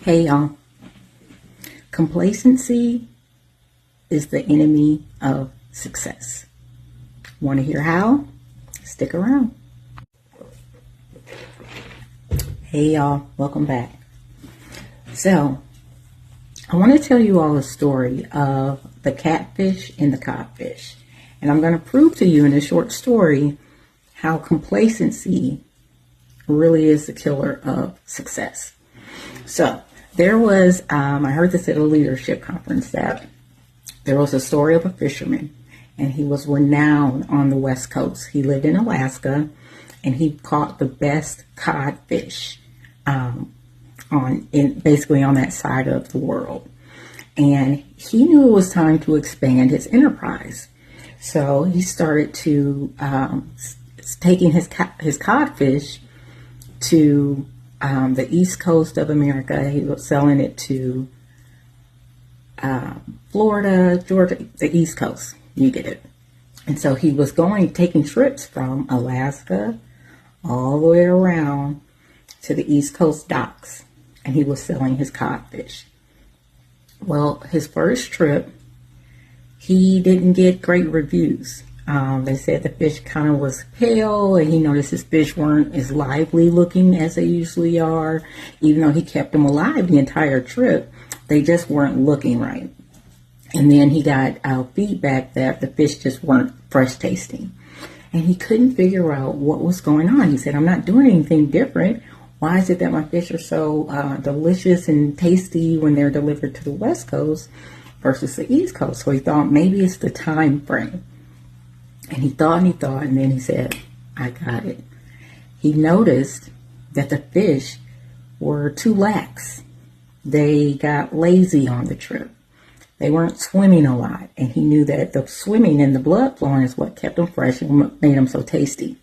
Hey y'all, complacency is the enemy of success. Want to hear how? Stick around. Hey y'all, welcome back. So, I want to tell you all a story of the catfish and the codfish. And I'm going to prove to you in a short story how complacency really is the killer of success. So, there was, I heard this at a leadership conference, that there was a story of a fisherman, and he was renowned on the West Coast. He lived in Alaska, and he caught the best codfish basically on that side of the world. And he knew it was time to expand his enterprise. So he started to taking his codfish to the East Coast of America. He was selling it to Florida, Georgia, the East Coast. You get it. And so he was taking trips from Alaska all the way around to the East Coast docks, and he was selling his codfish. Well, his first trip, he didn't get great reviews. They said the fish kind of was pale, and he noticed his fish weren't as lively looking as they usually are. Even though he kept them alive the entire trip, they just weren't looking right. And then he got feedback that the fish just weren't fresh tasting. And he couldn't figure out what was going on. He said, I'm not doing anything different. Why is it that my fish are so delicious and tasty when they're delivered to the West Coast versus the East Coast? So he thought maybe it's the time frame. And he thought, and then he said, I got it. He noticed that the fish were too lax. They got lazy on the trip. They weren't swimming a lot. And he knew that the swimming and the blood flowing is what kept them fresh and made them so tasty.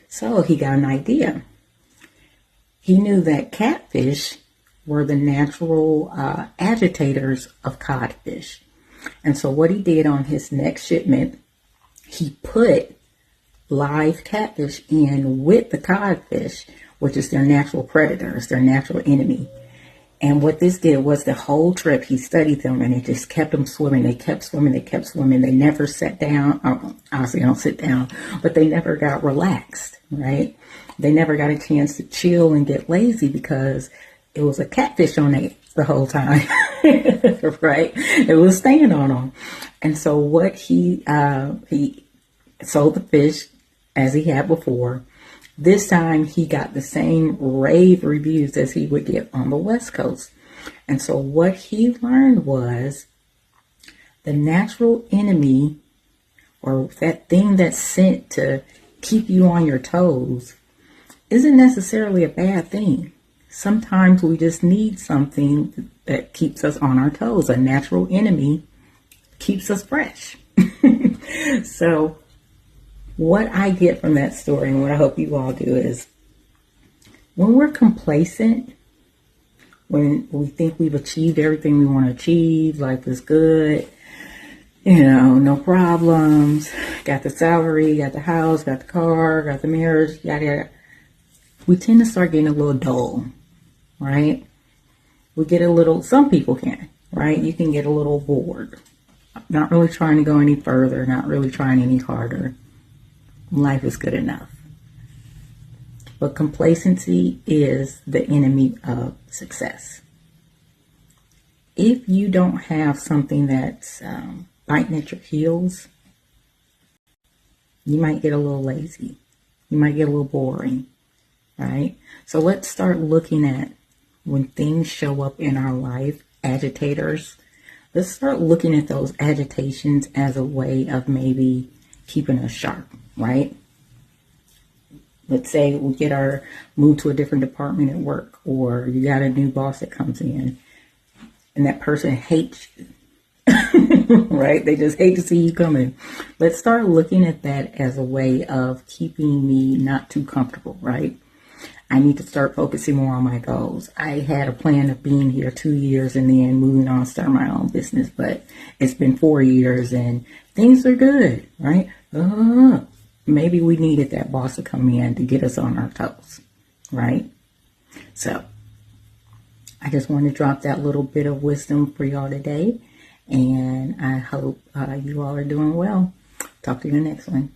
So he got an idea. He knew that catfish were the natural agitators of codfish. And so what he did on his next shipment, he put live catfish in with the codfish, which is their natural predator, it's their natural enemy. And what this did was the whole trip, he studied them, and it just kept them swimming. They kept swimming. They kept swimming. They never sat down. Obviously, they don't sit down, but they never got relaxed, right? They never got a chance to chill and get lazy because it was a catfish on it the whole time, right? It was staying on them. And so what he sold the fish as he had before. This time he got the same rave reviews as he would get on the West Coast. And so what he learned was the natural enemy, or that thing that's sent to keep you on your toes, isn't necessarily a bad thing. Sometimes we just need something that keeps us on our toes. A natural enemy keeps us fresh. So what I get from that story, and what I hope you all do, is when we're complacent, when we think we've achieved everything we want to achieve, life is good, no problems, got the salary, got the house, got the car, got the marriage, yada yada, we tend to start getting a little dull, right? We get a little, some people can, right? You can get a little bored, not really trying to go any further, not really trying any harder. Life is good enough. But complacency is the enemy of success. If you don't have something that's biting at your heels, you might get a little lazy. You might get a little boring, right? So let's start looking at when things show up in our life, agitators. Let's start looking at those agitations as a way of maybe keeping us sharp, right? Let's say we move to a different department at work, or you got a new boss that comes in and that person hates you, right? They just hate to see you coming. Let's start looking at that as a way of keeping me not too comfortable, right? I need to start focusing more on my goals. I had a plan of being here 2 years and then moving on, start my own business, but it's been 4 years and things are good, right? Maybe we needed that boss to come in to get us on our toes, right? So I just want to drop that little bit of wisdom for y'all today. And I hope you all are doing well. Talk to you in the next one.